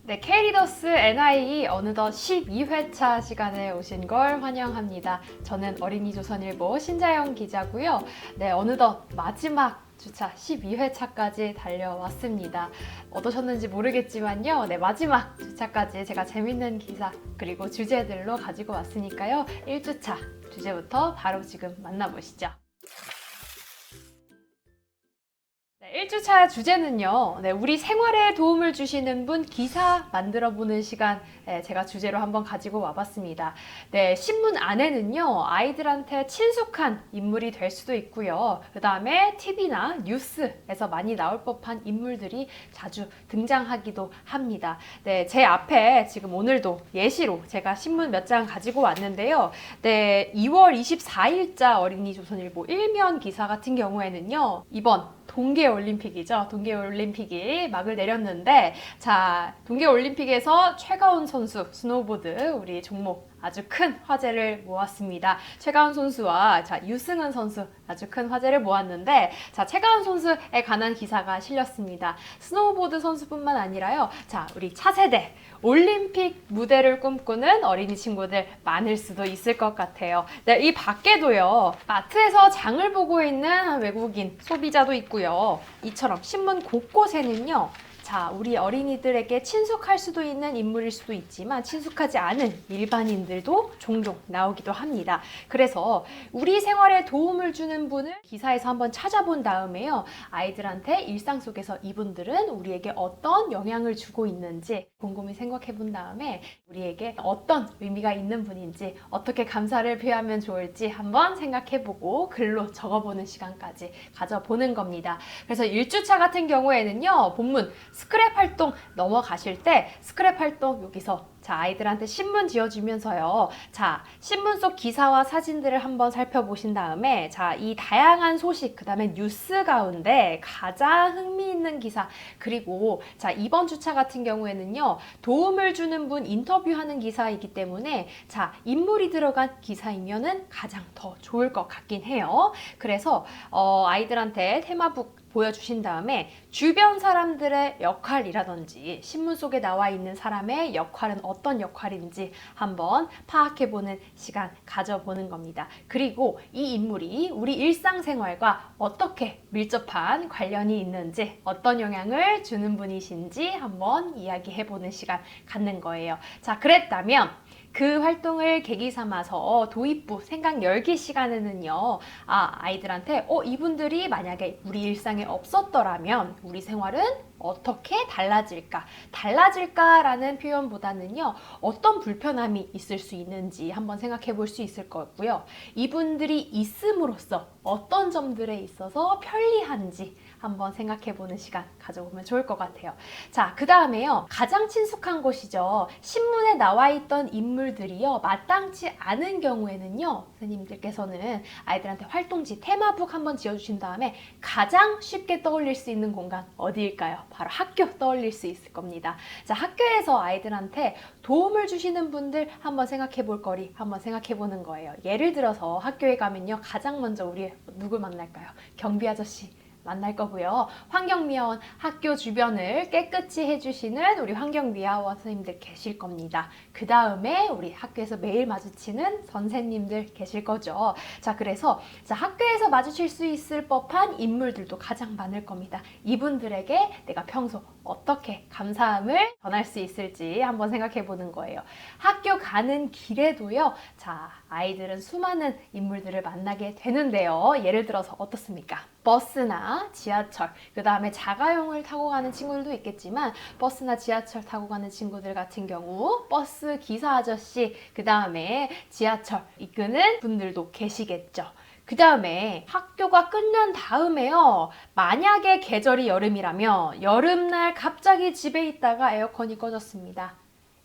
네, K리더스 NIE 어느덧 12회차 시간에 오신 걸 환영합니다. 저는 어린이 조선일보 신자영 기자고요. 네, 어느덧 마지막 주차 12회차까지 달려왔습니다. 어떠셨는지 모르겠지만요. 네, 마지막 주차까지 제가 재밌는 기사 그리고 주제들로 가지고 왔으니까요. 1주차 주제부터 바로 지금 만나보시죠. 네, 1주차 주제는요. 네, 우리 생활에 도움을 주시는 분 기사 만들어보는 시간 제가 주제로 한번 가지고 와봤습니다. 네, 신문 안에는요. 아이들한테 친숙한 인물이 될 수도 있고요. 그 다음에 TV나 뉴스에서 많이 나올 법한 인물들이 자주 등장하기도 합니다. 네, 제 앞에 지금 오늘도 예시로 제가 신문 몇 장 가지고 왔는데요. 네, 2월 24일자 어린이 조선일보 1면 기사 같은 경우에는요. 이번 동계올림픽이죠. 동계올림픽이 막을 내렸는데, 자, 동계올림픽에서 최가운 선수, 스노우보드, 우리 종목 아주 큰 화제를 모았습니다. 최가운 선수와 유승은 선수 아주 큰 화제를 모았는데, 자, 최가운 선수에 관한 기사가 실렸습니다. 스노우보드 선수뿐만 아니라요. 자, 우리 차세대 올림픽 무대를 꿈꾸는 어린이 친구들 많을 수도 있을 것 같아요. 네, 이 밖에도요. 마트에서 장을 보고 있는 외국인 소비자도 있고요. 이처럼 신문 곳곳에는요. 자, 우리 어린이들에게 친숙할 수도 있는 인물일 수도 있지만 친숙하지 않은 일반인들도 종종 나오기도 합니다. 그래서 우리 생활에 도움을 주는 분을 기사에서 한번 찾아본 다음에요. 아이들한테 일상 속에서 이분들은 우리에게 어떤 영향을 주고 있는지 곰곰이 생각해 본 다음에 우리에게 어떤 의미가 있는 분인지 어떻게 감사를 표하면 좋을지 한번 생각해 보고 글로 적어보는 시간까지 가져보는 겁니다. 그래서 1주차 같은 경우에는요. 본문 스크랩 활동 넘어가실 때 스크랩 활동 여기서 자, 아이들한테 신문 지어주면서요. 자, 신문 속 기사와 사진들을 한번 살펴보신 다음에 자, 이 다양한 소식, 그 다음에 뉴스 가운데 가장 흥미있는 기사 그리고 자, 이번 주차 같은 경우에는요. 도움을 주는 분 인터뷰하는 기사이기 때문에 자, 인물이 들어간 기사이면은 가장 더 좋을 것 같긴 해요. 그래서 아이들한테 테마북 보여주신 다음에 주변 사람들의 역할이라든지 신문 속에 나와 있는 사람의 역할은 어떤 역할인지 한번 파악해보는 시간 가져보는 겁니다. 그리고 이 인물이 우리 일상생활과 어떻게 밀접한 관련이 있는지 어떤 영향을 주는 분이신지 한번 이야기해보는 시간 갖는 거예요. 자, 그랬다면 그 활동을 계기 삼아서 도입부 생각 열기 시간에는요. 아이들한테 이분들이 만약에 우리 일상에 없었더라면 우리 생활은 어떻게 달라질까? 달라질까라는 표현보다는요. 어떤 불편함이 있을 수 있는지 한번 생각해 볼 수 있을 것 같고요. 이분들이 있음으로써 어떤 점들에 있어서 편리한지 한번 생각해 보는 시간 가져보면 좋을 것 같아요. 자, 그 다음에요. 가장 친숙한 곳이죠. 신문에 나와 있던 인물들이요. 마땅치 않은 경우에는요. 선생님들께서는 아이들한테 활동지, 테마북 한번 지어주신 다음에 가장 쉽게 떠올릴 수 있는 공간 어디일까요? 바로 학교 떠올릴 수 있을 겁니다. 자, 학교에서 아이들한테 도움을 주시는 분들 한번 생각해 볼 거리 한번 생각해 보는 거예요. 예를 들어서 학교에 가면요. 가장 먼저 우리 누굴 만날까요? 경비 아저씨 만날 거고요. 환경미화원 학교 주변을 깨끗이 해주시는 우리 환경미화원 선생님들 계실 겁니다. 그 다음에 우리 학교에서 매일 마주치는 선생님들 계실 거죠. 자, 그래서 자, 학교에서 마주칠 수 있을 법한 인물들도 가장 많을 겁니다. 이분들에게 내가 평소 어떻게 감사함을 전할 수 있을지 한번 생각해 보는 거예요. 학교 가는 길에도요. 자, 아이들은 수많은 인물들을 만나게 되는데요. 예를 들어서 어떻습니까? 버스나 지하철, 그 다음에 자가용을 타고 가는 친구들도 있겠지만 버스나 지하철 타고 가는 친구들 같은 경우 버스 기사 아저씨, 그 다음에 지하철 이끄는 분들도 계시겠죠. 그 다음에 학교가 끝난 다음에요. 만약에 계절이 여름이라면 여름날 갑자기 집에 있다가 에어컨이 꺼졌습니다.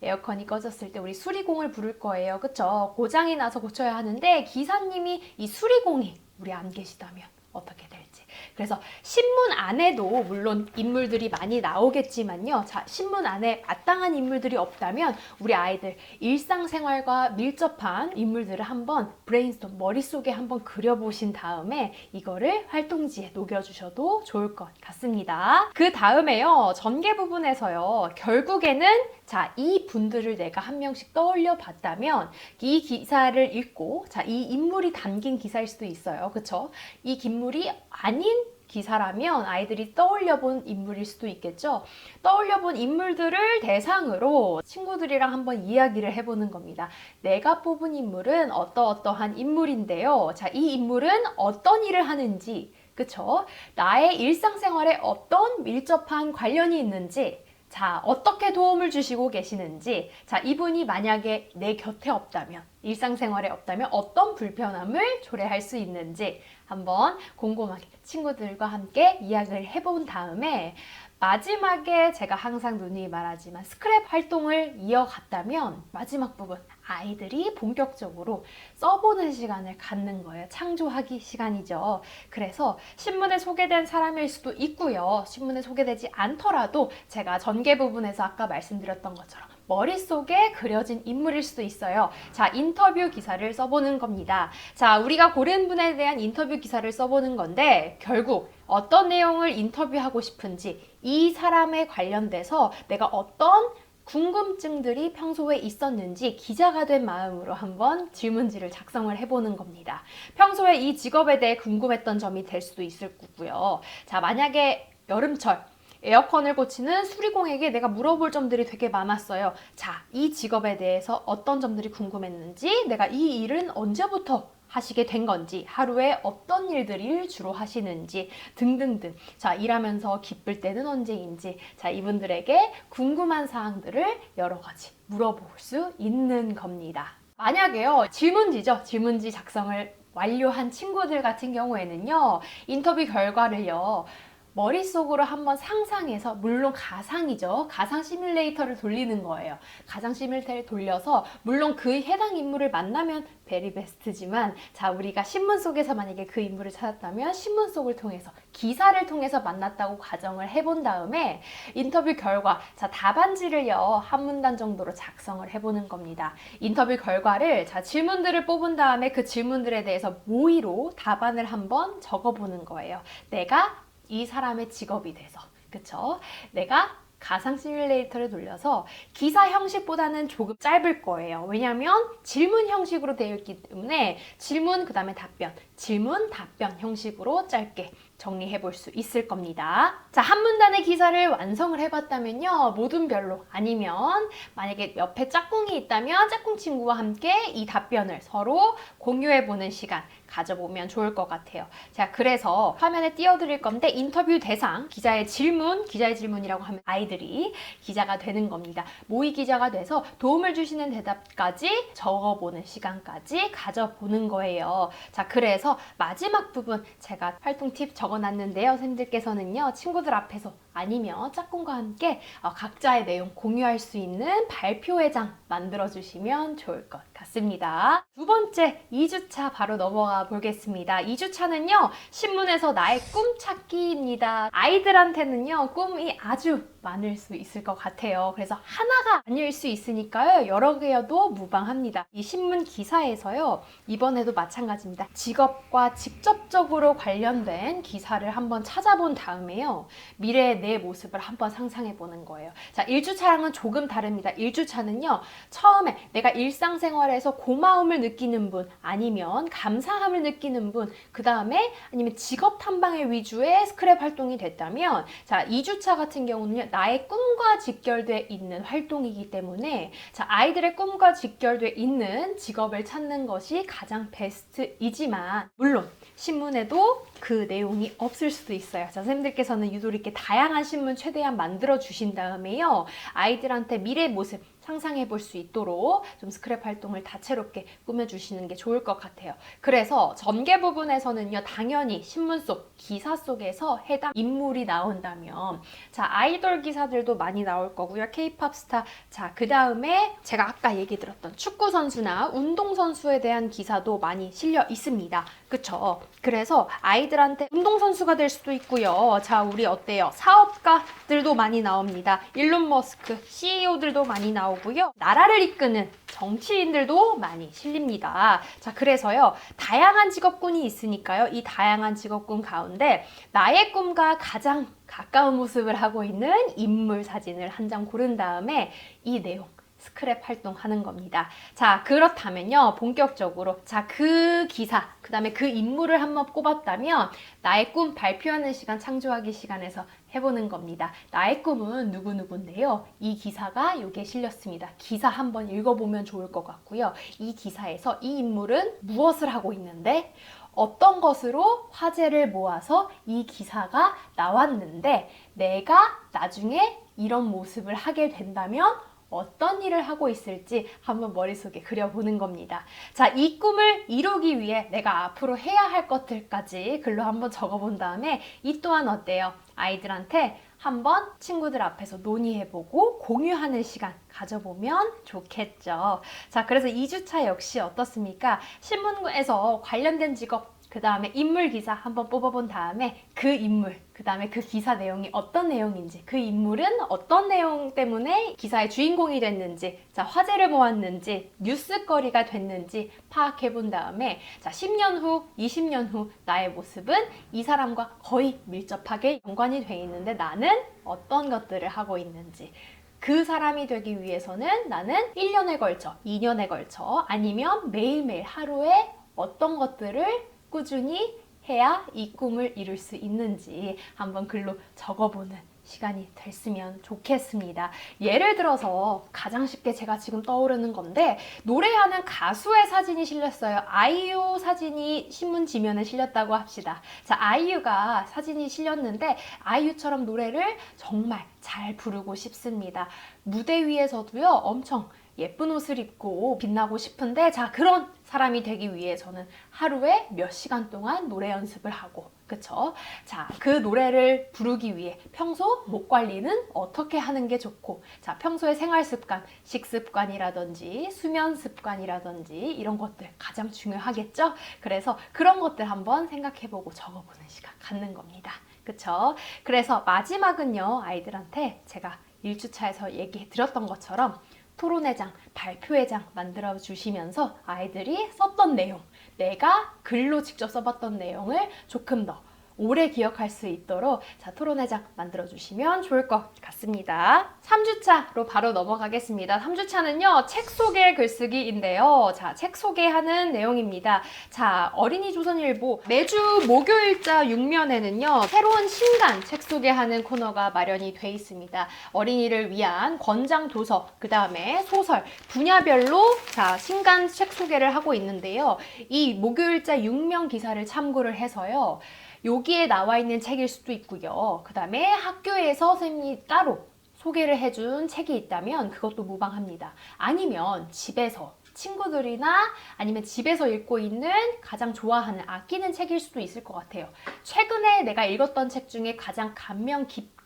에어컨이 꺼졌을 때 우리 수리공을 부를 거예요. 그쵸? 고장이 나서 고쳐야 하는데 기사님이 이 수리공이 우리 안 계시다면 어떻게 될지. 그래서 신문 안에도 물론 인물들이 많이 나오겠지만요. 자, 신문 안에 마땅한 인물들이 없다면 우리 아이들 일상생활과 밀접한 인물들을 한번 브레인스톰 머릿속에 한번 그려보신 다음에 이거를 활동지에 녹여주셔도 좋을 것 같습니다. 그 다음에요. 전개 부분에서요. 결국에는 자, 이 분들을 내가 한 명씩 떠올려 봤다면 이 기사를 읽고 자, 이 인물이 담긴 기사일 수도 있어요. 그쵸? 이 인물이 아닌 기사라면 아이들이 떠올려본 인물일 수도 있겠죠. 떠올려본 인물들을 대상으로 친구들이랑 한번 이야기를 해보는 겁니다. 내가 뽑은 인물은 어떠어떠한 인물인데요. 자, 이 인물은 어떤 일을 하는지, 그쵸? 나의 일상생활에 어떤 밀접한 관련이 있는지, 자, 어떻게 도움을 주시고 계시는지, 자, 이분이 만약에 내 곁에 없다면, 일상생활에 없다면 어떤 불편함을 초래할 수 있는지 한번 곰곰하게 친구들과 함께 이야기를 해본 다음에 마지막에 제가 항상 누누이 말하지만 스크랩 활동을 이어갔다면 마지막 부분 아이들이 본격적으로 써보는 시간을 갖는 거예요. 창조하기 시간이죠. 그래서 신문에 소개된 사람일 수도 있고요. 신문에 소개되지 않더라도 제가 전개 부분에서 아까 말씀드렸던 것처럼 머릿속에 그려진 인물일 수도 있어요. 자, 인터뷰 기사를 써보는 겁니다. 자, 우리가 고른 분에 대한 인터뷰 기사를 써보는 건데 결국 어떤 내용을 인터뷰하고 싶은지 이 사람에 관련돼서 내가 어떤 궁금증들이 평소에 있었는지 기자가 된 마음으로 한번 질문지를 작성을 해보는 겁니다. 평소에 이 직업에 대해 궁금했던 점이 될 수도 있을 거고요. 자, 만약에 여름철 에어컨을 고치는 수리공에게 내가 물어볼 점들이 되게 많았어요. 자, 이 직업에 대해서 어떤 점들이 궁금했는지, 내가 이 일은 언제부터 하시게 된 건지, 하루에 어떤 일들을 주로 하시는지 등등등. 자, 일하면서 기쁠 때는 언제인지, 자, 이분들에게 궁금한 사항들을 여러 가지 물어볼 수 있는 겁니다. 만약에요, 질문지죠. 질문지 작성을 완료한 친구들 같은 경우에는요, 인터뷰 결과를요, 머릿속으로 한번 상상해서, 물론 가상이죠. 가상 시뮬레이터를 돌리는 거예요. 가상 시뮬레이터를 돌려서 물론 그 해당 인물을 만나면 베리 베스트지만, 자, 우리가 신문 속에서 만약에 그 인물을 찾았다면 신문 속을 통해서, 기사를 통해서 만났다고 가정을 해본 다음에 인터뷰 결과, 자, 답안지를요 한 문단 정도로 작성을 해보는 겁니다. 인터뷰 결과를, 자, 질문들을 뽑은 다음에 그 질문들에 대해서 모의로 답안을 한번 적어보는 거예요. 내가 이 사람의 직업이 돼서, 그쵸? 내가 가상 시뮬레이터를 돌려서 기사 형식보다는 조금 짧을 거예요. 왜냐하면 질문 형식으로 되어 있기 때문에 질문, 그 다음에 답변, 질문, 답변 형식으로 짧게 정리해 볼 수 있을 겁니다. 자, 한 문단의 기사를 완성을 해봤다면요, 모든 별로 아니면 만약에 옆에 짝꿍이 있다면 짝꿍 친구와 함께 이 답변을 서로 공유해보는 시간 가져보면 좋을 것 같아요. 자, 그래서 화면에 띄워드릴 건데 인터뷰 대상, 기자의 질문이라고 하면 아이들이 기자가 되는 겁니다. 모의 기자가 돼서 도움을 주시는 대답까지 적어보는 시간까지 가져보는 거예요. 자, 그래서 마지막 부분 제가 활동 팁 적어놨는데요. 선생님들께서는요, 친구들 앞에서 아니면 짝꿍과 함께 각자의 내용 공유할 수 있는 발표회장 만들어주시면 좋을 것 같습니다. 두 번째, 2주차 바로 넘어가 보겠습니다. 2주차는요, 신문에서 나의 꿈 찾기입니다. 아이들한테는요, 꿈이 아주 많을 수 있을 것 같아요. 그래서 하나가 아닐 수 있으니까요, 여러 개여도 무방합니다. 이 신문 기사에서요, 이번에도 마찬가지입니다. 직업과 직접적으로 관련된 기사를 한번 찾아본 다음에요, 미래의 내 모습을 한번 상상해 보는 거예요. 자, 1주차랑은 조금 다릅니다. 1주차는요, 처음에 내가 일상생활에서 고마움을 느끼는 분, 아니면 감사함을 느끼는 분, 그 다음에 아니면 직업 탐방의 위주의 스크랩 활동이 됐다면, 자, 2주차 같은 경우는요, 나의 꿈과 직결돼 있는 활동이기 때문에, 자, 아이들의 꿈과 직결돼 있는 직업을 찾는 것이 가장 베스트이지만, 물론 신문에도 그 내용이 없을 수도 있어요. 자, 선생님들께서는 유도리 있게 다양한 신문 최대한 만들어 주신 다음에요, 아이들한테 미래 모습 상상해 볼 수 있도록 좀 스크랩 활동을 다채롭게 꾸며주시는 게 좋을 것 같아요. 그래서 전개 부분에서는요, 당연히 신문 속, 기사 속에서 해당 인물이 나온다면, 자, 아이돌 기사들도 많이 나올 거고요. K-팝 스타, 자, 그 다음에 제가 아까 얘기 들었던 축구 선수나 운동 선수에 대한 기사도 많이 실려 있습니다. 그쵸? 그래서 아이들 아이들한테 운동선수가 될 수도 있고요. 자, 우리 어때요? 사업가들도 많이 나옵니다. 일론 머스크, CEO들도 많이 나오고요. 나라를 이끄는 정치인들도 많이 실립니다. 자, 그래서요, 다양한 직업군이 있으니까요. 이 다양한 직업군 가운데 나의 꿈과 가장 가까운 모습을 하고 있는 인물 사진을 한 장 고른 다음에 이 내용 스크랩 활동하는 겁니다. 자, 그렇다면요, 본격적으로 그 기사, 그 다음에 그 인물을 한번 꼽았다면 나의 꿈 발표하는 시간, 창조하기 시간에서 해보는 겁니다. 나의 꿈은 누구누구인데요. 이 기사가 여기에 실렸습니다. 기사 한번 읽어보면 좋을 것 같고요. 이 기사에서 이 인물은 무엇을 하고 있는데 어떤 것으로 화제를 모아서 이 기사가 나왔는데 내가 나중에 이런 모습을 하게 된다면 어떤 일을 하고 있을지 한번 머릿속에 그려보는 겁니다. 자, 이 꿈을 이루기 위해 내가 앞으로 해야 할 것들까지 글로 한번 적어본 다음에 이 또한 어때요? 아이들한테 한번 친구들 앞에서 논의해보고 공유하는 시간 가져보면 좋겠죠. 자, 그래서 2주차 역시 어떻습니까? 신문에서 관련된 직업, 그 다음에 인물 기사 한번 뽑아본 다음에 그 인물, 그 다음에 그 기사 내용이 어떤 내용인지, 그 인물은 어떤 내용 때문에 기사의 주인공이 됐는지, 자, 화제를 모았는지, 뉴스거리가 됐는지 파악해본 다음에 자, 10년 후, 20년 후 나의 모습은 이 사람과 거의 밀접하게 연관이 돼 있는데 나는 어떤 것들을 하고 있는지, 그 사람이 되기 위해서는 나는 1년에 걸쳐, 2년에 걸쳐, 아니면 매일매일 하루에 어떤 것들을 꾸준히 해야 이 꿈을 이룰 수 있는지 한번 글로 적어보는 시간이 됐으면 좋겠습니다. 예를 들어서 가장 쉽게 제가 지금 떠오르는 건데 노래하는 가수의 사진이 실렸어요. 아이유 사진이 신문 지면에 실렸다고 합시다. 자, 아이유가 사진이 실렸는데 아이유처럼 노래를 정말 잘 부르고 싶습니다. 무대 위에서도요, 엄청 예쁜 옷을 입고 빛나고 싶은데 자, 그런 사람이 되기 위해서는 하루에 몇 시간 동안 노래 연습을 하고, 그쵸? 자, 그 노래를 부르기 위해 평소 목 관리는 어떻게 하는 게 좋고, 자, 평소의 생활 습관, 식습관이라든지 수면 습관이라든지 이런 것들 가장 중요하겠죠? 그래서 그런 것들 한번 생각해보고 적어보는 시간 갖는 겁니다. 그쵸? 그래서 마지막은요, 아이들한테 제가 1주차에서 얘기해 드렸던 것처럼 토론회장, 발표회장 만들어 주시면서 아이들이 썼던 내용, 내가 글로 직접 써봤던 내용을 조금 더 오래 기억할 수 있도록 자, 토론회장 만들어 주시면 좋을 것 같습니다. 3주차로 바로 넘어가겠습니다. 3주차는요, 책 소개 글쓰기인데요. 자, 책 소개하는 내용입니다. 자, 어린이 조선일보 매주 목요일자 6면에는요, 새로운 신간 책 소개하는 코너가 마련이 돼 있습니다. 어린이를 위한 권장 도서, 그 다음에 소설, 분야별로 자, 신간 책 소개를 하고 있는데요. 이 목요일자 6면 기사를 참고를 해서요, 여기에 나와 있는 책일 수도 있고요. 그 다음에 학교에서 선생님이 따로 소개를 해준 책이 있다면 그것도 무방합니다. 아니면 집에서 친구들이나 아니면 집에서 읽고 있는 가장 좋아하는 아끼는 책일 수도 있을 것 같아요. 최근에 내가 읽었던 책 중에 가장 감명 깊게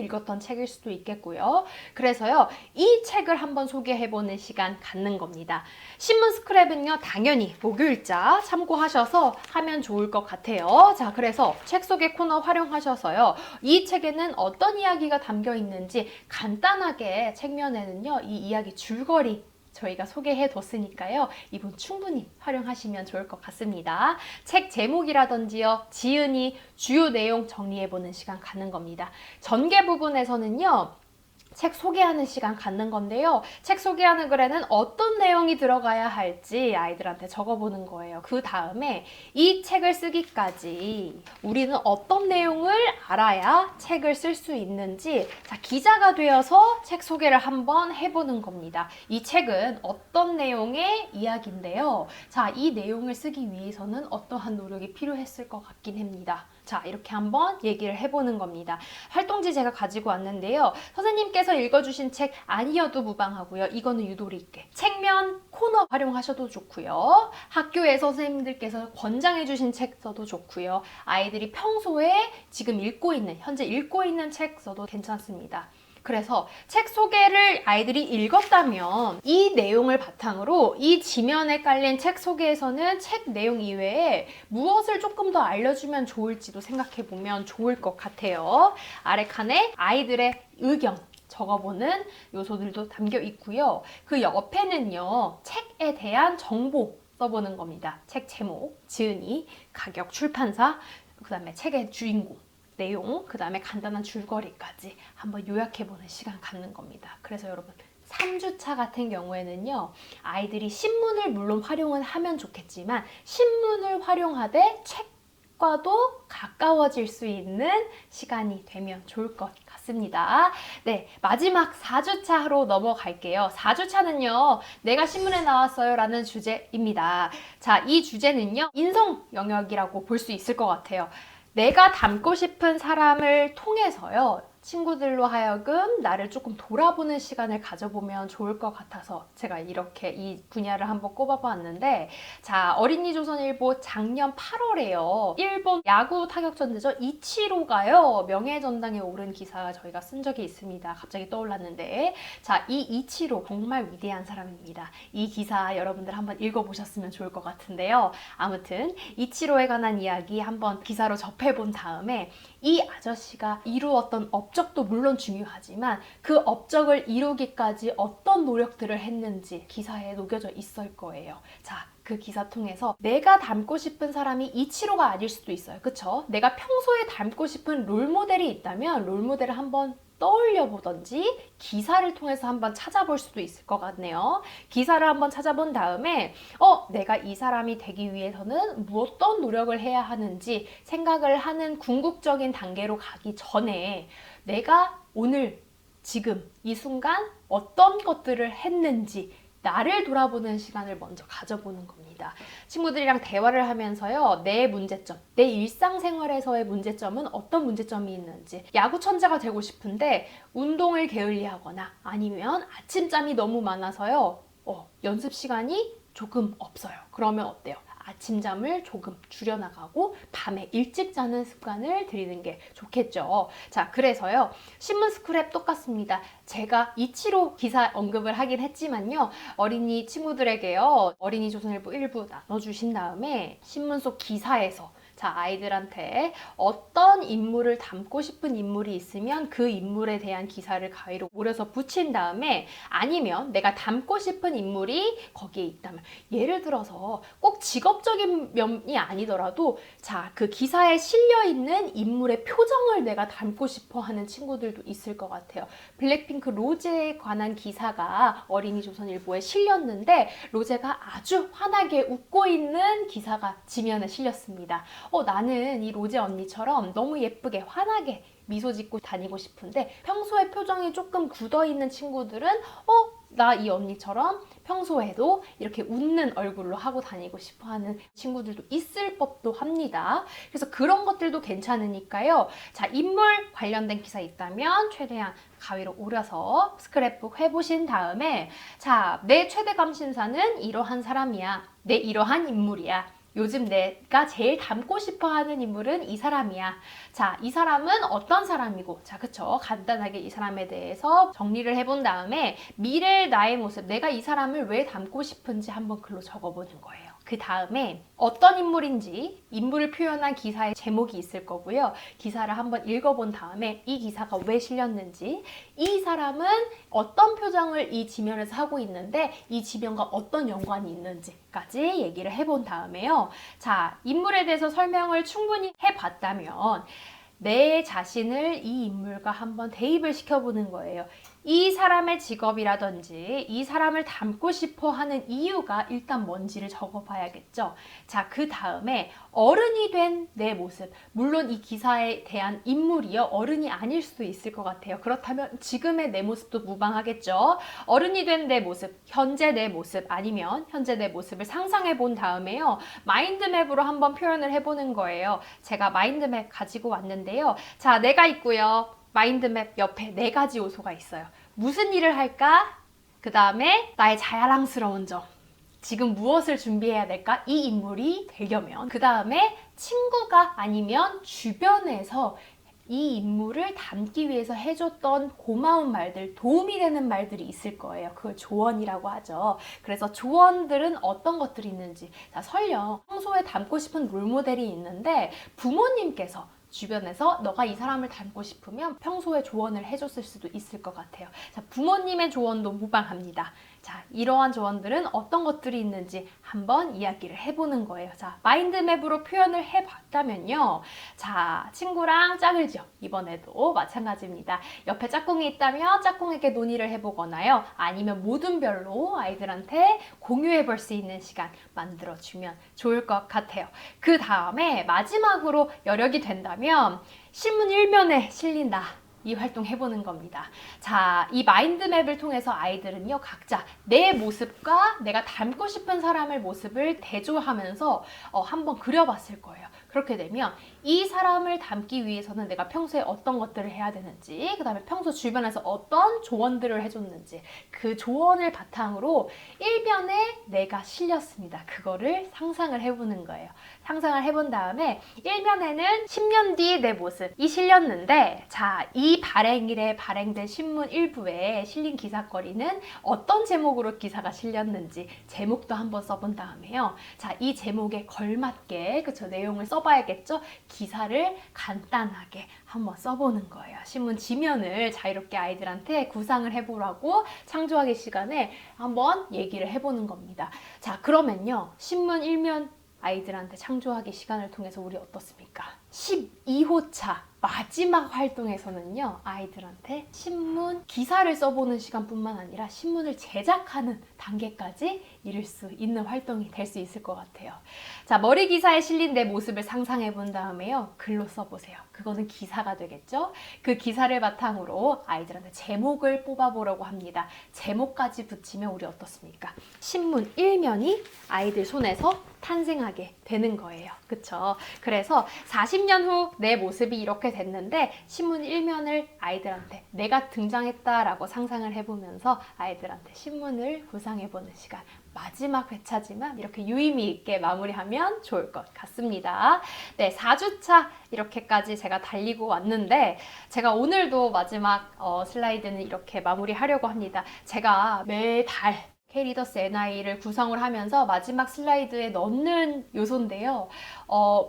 읽었던 책일 수도 있겠고요. 그래서요, 이 책을 한번 소개해보는 시간 갖는 겁니다. 신문 스크랩은요, 당연히 목요일자 참고하셔서 하면 좋을 것 같아요. 자, 그래서 책 소개 코너 활용하셔서요, 이 책에는 어떤 이야기가 담겨 있는지 간단하게 책면에는요, 이 이야기 줄거리 저희가 소개해 뒀으니까요, 이분 충분히 활용하시면 좋을 것 같습니다. 책 제목이라든지요, 지은이 주요 내용 정리해보는 시간 갖는 겁니다. 전개 부분에서는요, 책 소개하는 시간 갖는 건데요. 책 소개하는 글에는 어떤 내용이 들어가야 할지 아이들한테 적어보는 거예요. 그 다음에 이 책을 쓰기까지 우리는 어떤 내용을 알아야 책을 쓸 수 있는지, 자, 기자가 되어서 책 소개를 한번 해보는 겁니다. 이 책은 어떤 내용의 이야기인데요. 자, 이 내용을 쓰기 위해서는 어떠한 노력이 필요했을 것 같긴 합니다. 자, 이렇게 한번 얘기를 해보는 겁니다. 활동지 제가 가지고 왔는데요. 선생님께서 읽어주신 책 아니어도 무방하고요. 이거는 유도리 있게 책면 코너 활용하셔도 좋고요. 학교에서 선생님들께서 권장해주신 책 써도 좋고요. 아이들이 평소에 지금 읽고 있는, 현재 읽고 있는 책 써도 괜찮습니다. 그래서 책 소개를 아이들이 읽었다면 이 내용을 바탕으로 이 지면에 깔린 책 소개에서는 책 내용 이외에 무엇을 조금 더 알려주면 좋을지도 생각해보면 좋을 것 같아요. 아래 칸에 아이들의 의견 적어보는 요소들도 담겨 있고요. 그 옆에는요, 책에 대한 정보 써보는 겁니다. 책 제목, 지은이, 가격, 출판사, 그 다음에 책의 주인공, 내용, 그 다음에 간단한 줄거리까지 한번 요약해보는 시간 갖는 겁니다. 그래서 여러분 3주차 같은 경우에는요, 아이들이 신문을 물론 활용은 하면 좋겠지만 신문을 활용하되 책과도 가까워질 수 있는 시간이 되면 좋을 것 같습니다. 네, 마지막 4주차로 넘어갈게요. 4주차는요, 내가 신문에 나왔어요 라는 주제입니다. 자, 이 주제는요, 인성 영역이라고 볼 수 있을 것 같아요. 내가 닮고 싶은 사람을 통해서요, 친구들로 하여금 나를 조금 돌아보는 시간을 가져보면 좋을 것 같아서 제가 이렇게 이 분야를 한번 꼽아봤는데, 자, 어린이 조선일보 작년 8월에요. 일본 야구 타격전대죠. 이치로가요, 명예전당에 오른 기사 저희가 쓴 적이 있습니다. 갑자기 떠올랐는데, 자, 이 이치로 정말 위대한 사람입니다. 이 기사 여러분들 한번 읽어보셨으면 좋을 것 같은데요. 아무튼 이치로에 관한 이야기 한번 기사로 접해본 다음에 이 아저씨가 이루었던 업적도 물론 중요하지만 그 업적을 이루기까지 어떤 노력들을 했는지 기사에 녹여져 있을 거예요. 자, 그 기사 통해서 내가 닮고 싶은 사람이 이치로가 아닐 수도 있어요. 그쵸? 내가 평소에 닮고 싶은 롤모델이 있다면 롤모델을 한번 떠올려 보던지 기사를 통해서 한번 찾아볼 수도 있을 것 같네요. 기사를 한번 찾아본 다음에 내가 이 사람이 되기 위해서는 어떤 노력을 해야 하는지 생각을 하는 궁극적인 단계로 가기 전에 내가 오늘 지금 이 순간 어떤 것들을 했는지 나를 돌아보는 시간을 먼저 가져보는 겁니다. 친구들이랑 대화를 하면서요, 내 문제점, 내 일상생활에서의 문제점은 어떤 문제점이 있는지, 야구 천재가 되고 싶은데 운동을 게을리하거나 아니면 아침잠이 너무 많아서요, 연습 시간이 조금 없어요. 그러면 어때요? 아침잠을 조금 줄여나가고 밤에 일찍 자는 습관을 들이는 게 좋겠죠. 자, 그래서요, 신문 스크랩 똑같습니다. 제가 이치로 기사 언급을 하긴 했지만요, 어린이 친구들에게요, 어린이 조선일보 일부 나눠주신 다음에 신문 속 기사에서 자, 아이들한테 어떤 인물을 닮고 싶은 인물이 있으면 그 인물에 대한 기사를 가위로 오려서 붙인 다음에, 아니면 내가 닮고 싶은 인물이 거기에 있다면, 예를 들어서 꼭 직업적인 면이 아니더라도 자, 그 기사에 실려있는 인물의 표정을 내가 닮고 싶어 하는 친구들도 있을 것 같아요. 블랙핑크 로제에 관한 기사가 어린이 조선일보에 실렸는데 로제가 아주 환하게 웃고 있는 기사가 지면에 실렸습니다. 나는 이 로제 언니처럼 너무 예쁘게 환하게 미소 짓고 다니고 싶은데 평소에 표정이 조금 굳어있는 친구들은 나 이 언니처럼 평소에도 이렇게 웃는 얼굴로 하고 다니고 싶어 하는 친구들도 있을 법도 합니다. 그래서 그런 것들도 괜찮으니까요. 자, 인물 관련된 기사 있다면 최대한 가위로 오려서 스크랩북 해보신 다음에, 자, 내 최대 감심사는 이러한 사람이야. 내 이러한 인물이야. 요즘 내가 제일 닮고 싶어 하는 인물은 이 사람이야. 자, 이 사람은 어떤 사람이고, 자, 그쵸? 간단하게 이 사람에 대해서 정리를 해본 다음에 미래의 나의 모습, 내가 이 사람을 왜 닮고 싶은지 한번 글로 적어보는 거예요. 그 다음에 어떤 인물인지 인물을 표현한 기사의 제목이 있을 거고요. 기사를 한번 읽어본 다음에 이 기사가 왜 실렸는지, 이 사람은 어떤 표정을 이 지면에서 하고 있는데 이 지면과 어떤 연관이 있는지까지 얘기를 해본 다음에요. 자, 인물에 대해서 설명을 충분히 해봤다면 내 자신을 이 인물과 한번 대입을 시켜보는 거예요. 이 사람의 직업이라든지 이 사람을 닮고 싶어 하는 이유가 일단 뭔지를 적어봐야겠죠. 자, 그 다음에 어른이 된 내 모습. 물론 이 기사에 대한 인물이요, 어른이 아닐 수도 있을 것 같아요. 그렇다면 지금의 내 모습도 무방하겠죠. 어른이 된 내 모습, 현재 내 모습, 아니면 현재 내 모습을 상상해 본 다음에요, 마인드맵으로 한번 표현을 해보는 거예요. 제가 마인드맵 가지고 왔는데요. 자, 내가 있고요. 마인드맵 옆에 4가지 요소가 있어요. 무슨 일을 할까? 그 다음에 나의 자랑스러운 점. 지금 무엇을 준비해야 될까? 이 인물이 되려면. 그 다음에 친구가 아니면 주변에서 이 인물을 담기 위해서 해줬던 고마운 말들, 도움이 되는 말들이 있을 거예요. 그걸 조언이라고 하죠. 그래서 조언들은 어떤 것들이 있는지, 자, 설령 평소에 닮고 싶은 롤모델이 있는데 부모님께서 주변에서 너가 이 사람을 닮고 싶으면 평소에 조언을 해줬을 수도 있을 것 같아요. 자, 부모님의 조언도 무방합니다. 자, 이러한 조언들은 어떤 것들이 있는지 한번 이야기를 해보는 거예요. 자, 마인드맵으로 표현을 해봤다면요. 자, 친구랑 짝을 지어. 이번에도 마찬가지입니다. 옆에 짝꿍이 있다면 짝꿍에게 논의를 해보거나요. 아니면 모든 별로 아이들한테 공유해볼 수 있는 시간 만들어주면 좋을 것 같아요. 그 다음에 마지막으로 여력이 된다면 신문 1면에 실린다. 이 활동 해보는 겁니다. 자, 이 마인드맵을 통해서 아이들은요, 각자 내 모습과 내가 닮고 싶은 사람의 모습을 대조하면서 한번 그려봤을 거예요. 그렇게 되면 이 사람을 닮기 위해서는 내가 평소에 어떤 것들을 해야 되는지, 그 다음에 평소 주변에서 어떤 조언들을 해줬는지, 그 조언을 바탕으로 일면에 내가 실렸습니다. 그거를 상상을 해보는 거예요. 상상을 해본 다음에 일면에는 10년 뒤 내 모습이 실렸는데, 자, 이 발행일에 발행된 신문 일부에 실린 기사거리는 어떤 제목으로 기사가 실렸는지 제목도 한번 써본 다음에요. 자, 이 제목에 걸맞게 그쵸, 내용을 써봐야겠죠? 기사를 간단하게 한번 써보는 거예요. 신문 지면을 자유롭게 아이들한테 구상을 해보라고 창조하기 시간에 한번 얘기를 해보는 겁니다. 자, 그러면요, 신문 일면 아이들한테 창조하기 시간을 통해서 우리 어떻습니까? 12호차 마지막 활동에서는요, 아이들한테 신문 기사를 써보는 시간뿐만 아니라 신문을 제작하는 단계까지 이룰 수 있는 활동이 될 수 있을 것 같아요. 자, 머리 기사에 실린 내 모습을 상상해 본 다음에요, 글로 써보세요. 그거는 기사가 되겠죠? 그 기사를 바탕으로 아이들한테 제목을 뽑아보려고 합니다. 제목까지 붙이면 우리 어떻습니까? 신문 1면이 아이들 손에서 탄생하게 되는 거예요. 그쵸? 그래서 40년 후 내 모습이 이렇게 됐는데 신문 1면을 아이들한테 내가 등장했다라고 상상을 해보면서 아이들한테 신문을 구상해보는 시간, 마지막 회차지만 이렇게 유의미 있게 마무리하면 좋을 것 같습니다. 네, 4주차 이렇게까지 제가 달리고 왔는데 제가 오늘도 마지막 슬라이드는 이렇게 마무리하려고 합니다. 제가 매달 K리더스 NI를 구성을 하면서 마지막 슬라이드에 넣는 요소인데요.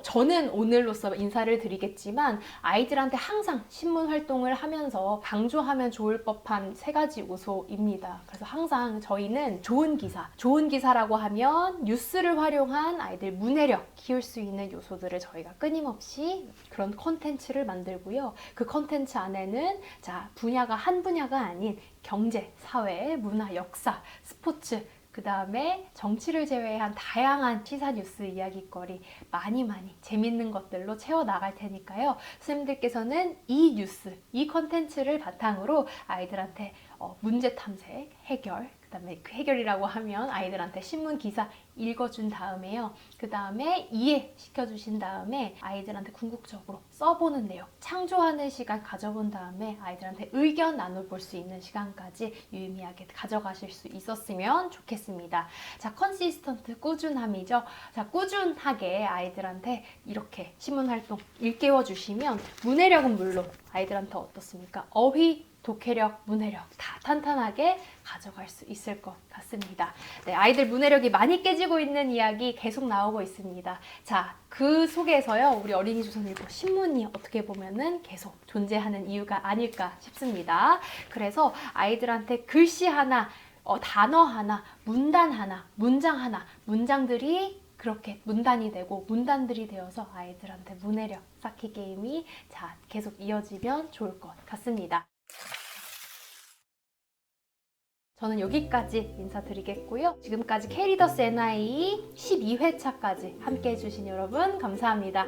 저는 오늘로써 인사를 드리겠지만 아이들한테 항상 신문 활동을 하면서 강조하면 좋을 법한 3가지 요소입니다. 그래서 항상 저희는 좋은 기사라고 하면 뉴스를 활용한 아이들 문해력 키울 수 있는 요소들을 저희가 끊임없이 그런 콘텐츠를 만들고요. 그 콘텐츠 안에는 자, 분야가 한 분야가 아닌 경제, 사회, 문화, 역사, 스포츠, 그 다음에 정치를 제외한 다양한 시사 뉴스 이야기거리 많이 재밌는 것들로 채워나갈 테니까요. 선생님들께서는 이 뉴스, 이 컨텐츠를 바탕으로 아이들한테 문제 탐색, 해결, 그 다음에 그 해결이라고 하면 아이들한테 신문 기사 읽어준 다음에요. 그 다음에 이해시켜주신 다음에 아이들한테 궁극적으로 써보는 내용, 창조하는 시간 가져본 다음에 아이들한테 의견 나눠볼 수 있는 시간까지 유의미하게 가져가실 수 있었으면 좋겠습니다. 자, 컨시스턴트, 꾸준함이죠. 자, 꾸준하게 아이들한테 이렇게 신문 활동 일깨워 주시면 문해력은 물론 아이들한테 어떻습니까? 어휘, 독해력, 문해력 다 탄탄하게 가져갈 수 있을 것 같습니다. 네, 아이들 문해력이 많이 깨지고 있는 이야기 계속 나오고 있습니다. 자, 그 속에서요, 우리 어린이 조선일보 신문이 어떻게 보면은 계속 존재하는 이유가 아닐까 싶습니다. 그래서 아이들한테 글씨 하나, 단어 하나, 문단 하나, 문장 하나, 문장들이 그렇게 문단이 되고 문단들이 되어서 아이들한테 문해력 쌓기 게임이 자, 계속 이어지면 좋을 것 같습니다. 저는 여기까지 인사드리겠고요. 지금까지 K리더스 NI 12회차까지 함께 해주신 여러분 감사합니다.